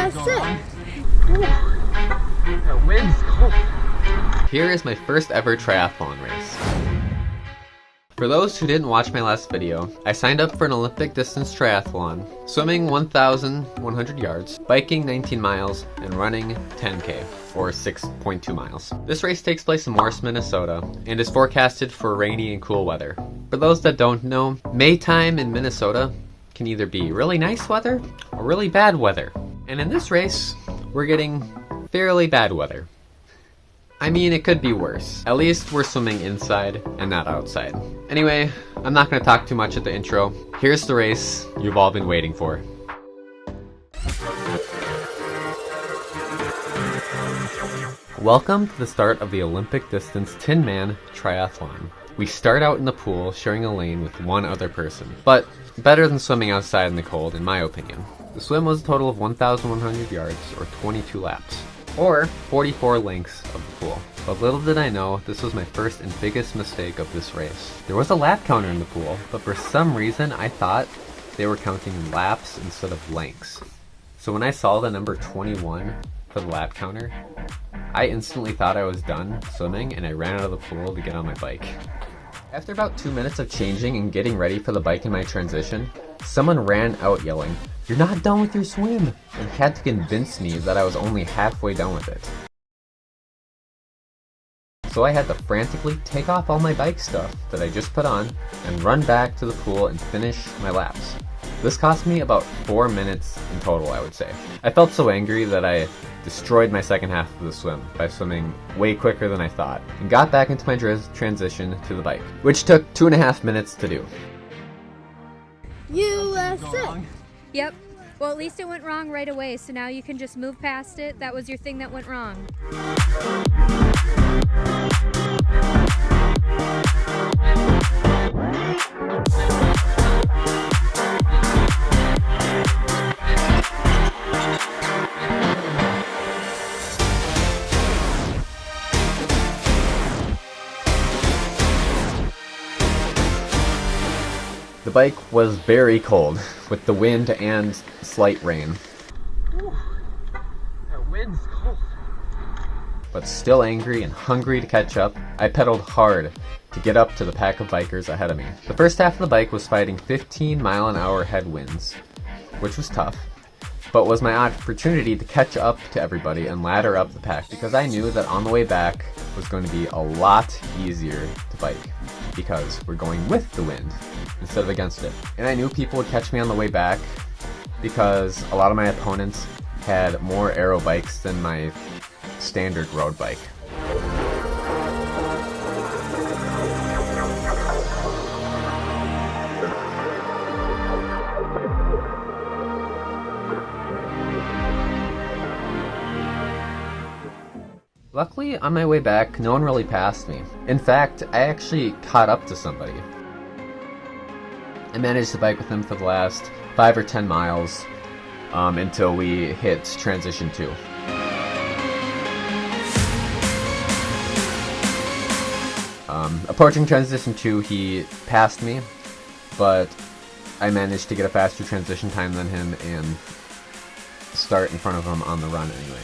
USA! That wind's cold. Here is my first ever triathlon race. For those who didn't watch my last video, I signed up for an Olympic distance triathlon, swimming 1,100 yards, biking 19 miles, and running 10K, or 6.2 miles. This race takes place in Morris, Minnesota, and is forecasted for rainy and cool weather. For those that don't know, May time in Minnesota can either be really nice weather or really bad weather. And in this race, we're getting fairly bad weather. I mean, it could be worse. At least we're swimming inside and not outside. Anyway, I'm not going to talk too much at the intro. Here's the race you've all been waiting for. Welcome to the start of the Olympic distance Tinman Triathlon. We start out in the pool sharing a lane with one other person, but better than swimming outside in the cold in my opinion. The swim was a total of 1,100 yards or 22 laps, or 44 lengths of the pool. But little did I know, this was my first and biggest mistake of this race. There was a lap counter in the pool, but for some reason I thought they were counting laps instead of lengths. So when I saw the number 21 for the lap counter, I instantly thought I was done swimming and I ran out of the pool to get on my bike. After about 2 minutes of changing and getting ready for the bike in my transition, someone ran out yelling, "You're not done with your swim!" and had to convince me that I was only halfway done with it. So I had to frantically take off all my bike stuff that I just put on and run back to the pool and finish my laps. This cost me about 4 minutes in total, I would say. I felt so angry that I destroyed my second half of the swim by swimming way quicker than I thought and got back into my transition to the bike, which took 2.5 minutes to do. USA! Yep. Well, at least it went wrong right away, so now you can just move past it. That was your thing that went wrong. The bike was very cold, with the wind and slight rain. That wind's cold. But still angry and hungry to catch up, I pedaled hard to get up to the pack of bikers ahead of me. The first half of the bike was fighting 15-mile-an-hour headwinds, which was tough, but was my opportunity to catch up to everybody and ladder up the pack, because I knew that on the way back was going to be a lot easier to bike, because we're going with the wind instead of against it. And I knew people would catch me on the way back because a lot of my opponents had more aero bikes than my standard road bike. Luckily, on my way back, no one really passed me. In fact, I actually caught up to somebody. I managed to bike with him for the last 5 or 10 miles until we hit transition 2. Approaching transition 2, he passed me, but I managed to get a faster transition time than him and start in front of him on the run anyway.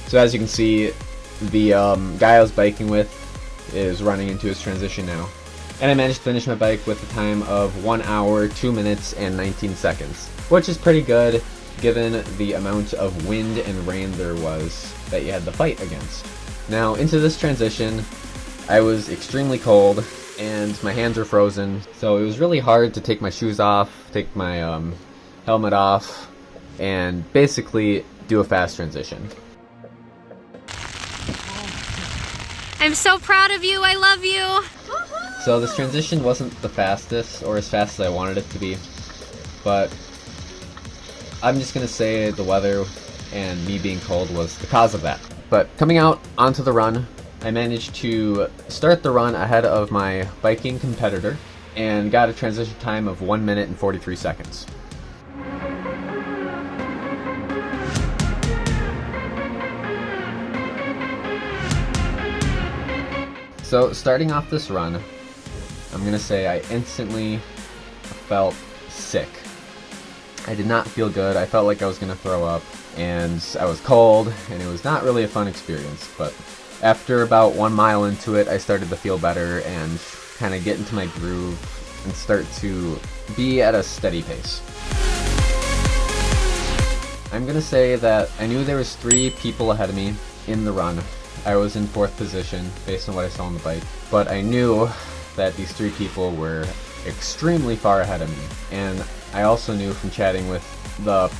So as you can see, the guy I was biking with is running into his transition now. And I managed to finish my bike with a time of 1 hour, 2 minutes, and 19 seconds. Which is pretty good, given the amount of wind and rain there was that you had to fight against. Now, into this transition, I was extremely cold, and my hands were frozen, so it was really hard to take my shoes off, take my helmet off, and basically do a fast transition. I'm so proud of you. I love you. So this transition wasn't the fastest, or as fast as I wanted it to be, but I'm just going to say the weather and me being cold was the cause of that. But coming out onto the run, I managed to start the run ahead of my biking competitor and got a transition time of 1 minute and 43 seconds. So starting off this run, I'm gonna say I instantly felt sick. I did not feel good. I felt like I was gonna throw up, and I was cold, and it was not really a fun experience. But after about 1 mile into it, I started to feel better and kind of get into my groove and start to be at a steady pace. I'm gonna say that I knew there was 3 people ahead of me in the run. I was in 4th position based on what I saw on the bike, but I knew that these 3 people were extremely far ahead of me. And I also knew from chatting with the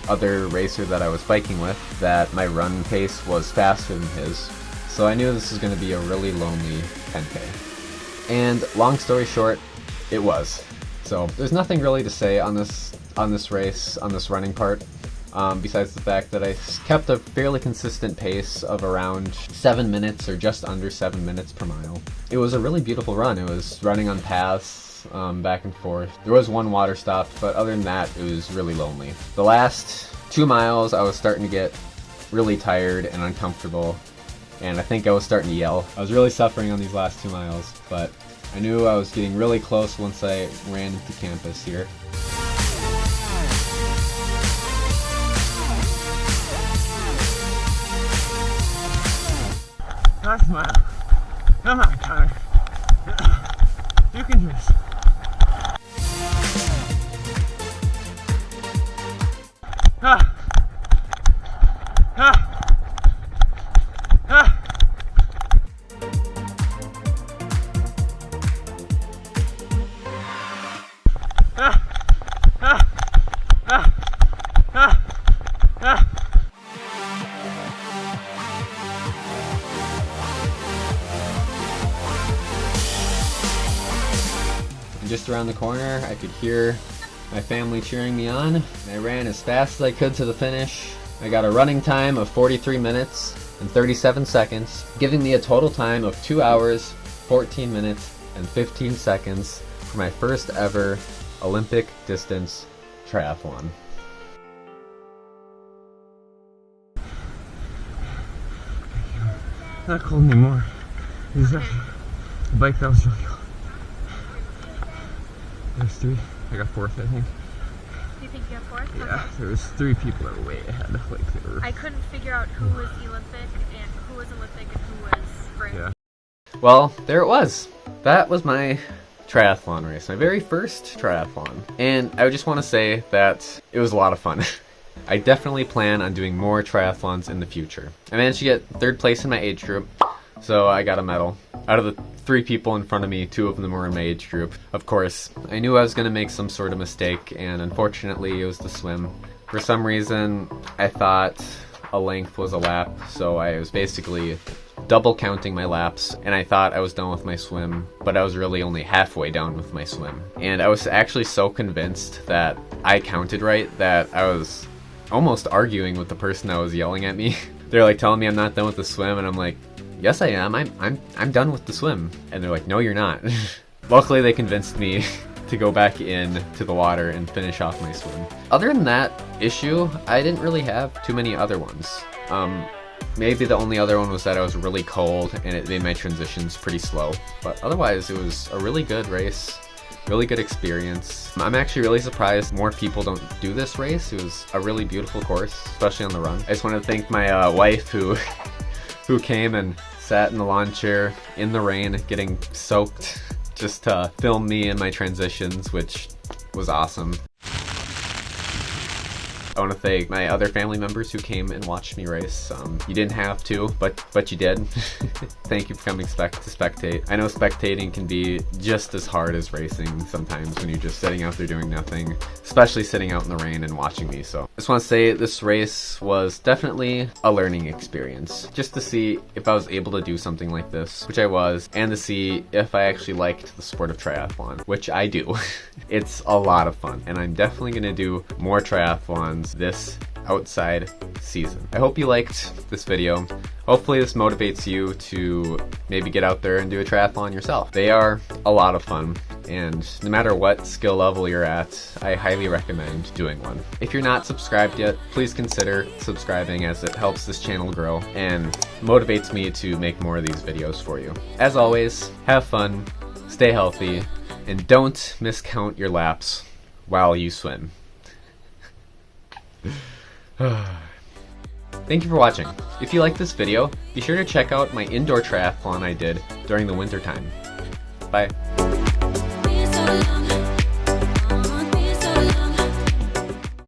other racer that I was biking with that my run pace was faster than his. So I knew this was going to be a really lonely 10K. And long story short, it was. So there's nothing really to say on this race, on this running part, besides the fact that I kept a fairly consistent pace of around 7 minutes or just under 7 minutes per mile. It was a really beautiful run. It was running on paths, back and forth. There was 1 water stop, but other than that, it was really lonely. The last 2 miles, I was starting to get really tired and uncomfortable, and I think I was starting to yell. I was really suffering on these last 2 miles, but I knew I was getting really close once I ran into campus here. Last mile. Come on, Connor. You can do this. Ah. Ah. Ah. Ah. Ah. Ah. Ah. Ah. And just around the corner, I could hear my family cheering me on. I ran as fast as I could to the finish. I got a running time of 43 minutes and 37 seconds, giving me a total time of 2 hours, 14 minutes, and 15 seconds for my first ever Olympic distance triathlon. Not cold anymore. Is that the bike that was really cold? There's 3. I got 4th, I think. You think you have 4th? Yeah, Okay. there was 3 people that were way ahead. Like they were. I couldn't figure out who was Olympic and who was sprint. Yeah. Well, there it was. That was my triathlon race, my very first triathlon. And I just want to say that it was a lot of fun. I definitely plan on doing more triathlons in the future. I managed to get 3rd place in my age group, so I got a medal. Out of the 3 people in front of me, 2 of them were in my age group. Of course, I knew I was going to make some sort of mistake, and unfortunately it was the swim. For some reason, I thought a length was a lap, so I was basically double counting my laps, and I thought I was done with my swim, but I was really only halfway down with my swim. And I was actually so convinced that I counted right that I was almost arguing with the person that was yelling at me. They're like telling me I'm not done with the swim, and I'm like, yes I am, I'm done with the swim. And they're like, no you're not. Luckily they convinced me to go back in to the water and finish off my swim. Other than that issue, I didn't really have too many other ones. Maybe the only other one was that I was really cold and it made my transitions pretty slow. But otherwise it was a really good race. Really good experience. I'm actually really surprised more people don't do this race. It was a really beautiful course, especially on the run. I just want to thank my wife who came and sat in the lawn chair in the rain getting soaked just to film me and my transitions, which was awesome. I want to thank my other family members who came and watched me race. You didn't have to, but you did. Thank you for coming to spectate. I know spectating can be just as hard as racing sometimes when you're just sitting out there doing nothing, especially sitting out in the rain and watching me. So I just want to say this race was definitely a learning experience, just to see if I was able to do something like this, which I was, and to see if I actually liked the sport of triathlon, which I do. It's a lot of fun, and I'm definitely going to do more triathlons this outside season. I hope you liked this video. Hopefully this motivates you to maybe get out there and do a triathlon yourself. They are a lot of fun. and no matter what skill level you're at, I highly recommend doing one. If you're not subscribed yet, please consider subscribing, as it helps this channel grow and motivates me to make more of these videos for you. As always, have fun, stay healthy, and don't miscount your laps while you swim. Thank you for watching. If you liked this video, be sure to check out my indoor triathlon I did during the winter time. Bye.